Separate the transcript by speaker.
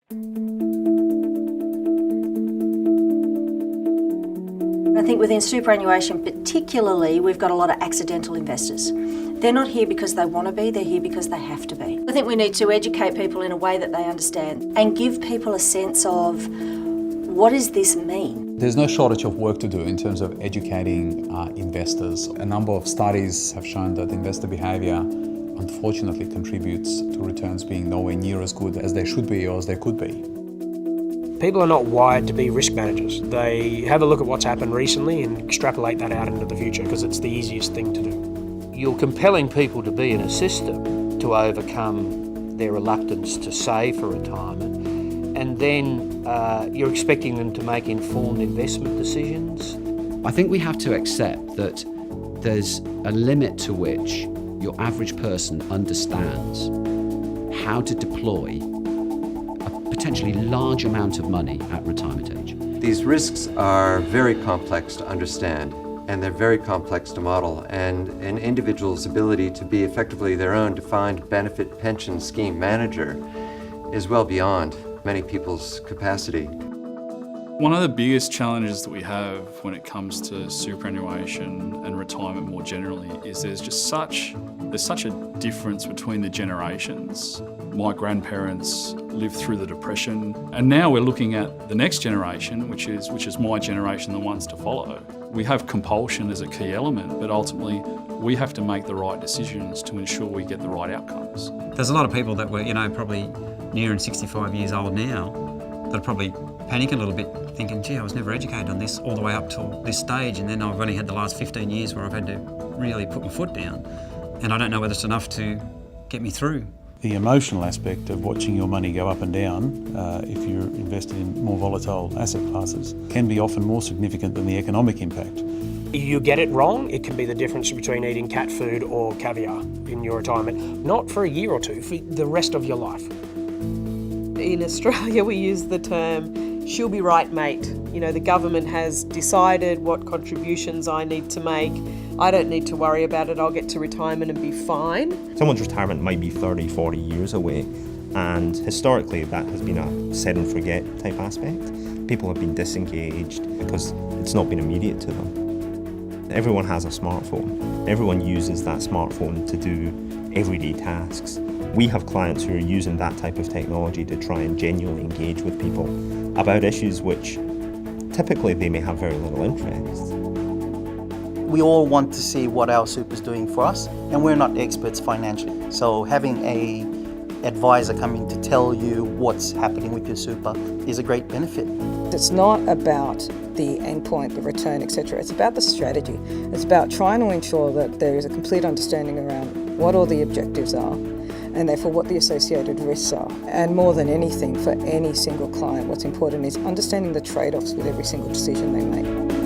Speaker 1: I think within superannuation particularly, we've got a lot of accidental investors. They're not here because they want to be, they're here because they have to be. I think we need to educate people in a way that they understand and give people a sense of, what does this mean?
Speaker 2: There's no shortage of work to do in terms of educating investors. A number of studies have shown that investor behaviour unfortunately contributes to returns being nowhere near as good as they should be or as they could be.
Speaker 3: People are not wired to be risk managers. They have a look at what's happened recently and extrapolate that out into the future because it's the easiest thing to do.
Speaker 4: You're compelling people to be in a system to overcome their reluctance to save for retirement, and then you're expecting them to make informed investment decisions.
Speaker 5: I think we have to accept that there's a limit to which your average person understands how to deploy potentially large amount of money at retirement age.
Speaker 6: These risks are very complex to understand, and they're very complex to model, and an individual's ability to be effectively their own defined benefit pension scheme manager is well beyond many people's capacity.
Speaker 7: One of the biggest challenges that we have when it comes to superannuation and retirement more generally is there's such a difference between the generations. My grandparents lived through the Depression, and now we're looking at the next generation, which is my generation, the ones to follow. We have compulsion as a key element, but ultimately we have to make the right decisions to ensure we get the right outcomes.
Speaker 8: There's a lot of people that were, probably nearing 65 years old now that are probably panicking a little bit, thinking, gee, I was never educated on this all the way up till this stage, and then I've only had the last 15 years where I've had to really put my foot down, and I don't know whether it's enough to get me through.
Speaker 9: The emotional aspect of watching your money go up and down, if you're invested in more volatile asset classes, can be often more significant than the economic impact.
Speaker 3: If you get it wrong, it can be the difference between eating cat food or caviar in your retirement, not for a year or two, for the rest of your life.
Speaker 10: In Australia, we use the term, she'll be right, mate. The government has decided what contributions I need to make. I don't need to worry about it. I'll get to retirement and be fine.
Speaker 11: Someone's retirement might be 30, 40 years away, and historically that has been a set and forget type aspect. People have been disengaged because it's not been immediate to them. Everyone has a smartphone. Everyone uses that smartphone to do everyday tasks. We have clients who are using that type of technology to try and genuinely engage with people about issues which typically they may have very little interest.
Speaker 12: We all want to see what our super's doing for us, and we're not experts financially. So having an advisor coming to tell you what's happening with your super is a great benefit.
Speaker 13: It's not about the endpoint, the return, etc. It's about the strategy. It's about trying to ensure that there is a complete understanding around what all the objectives are, and therefore what the associated risks are. And more than anything, for any single client, what's important is understanding the trade-offs with every single decision they make.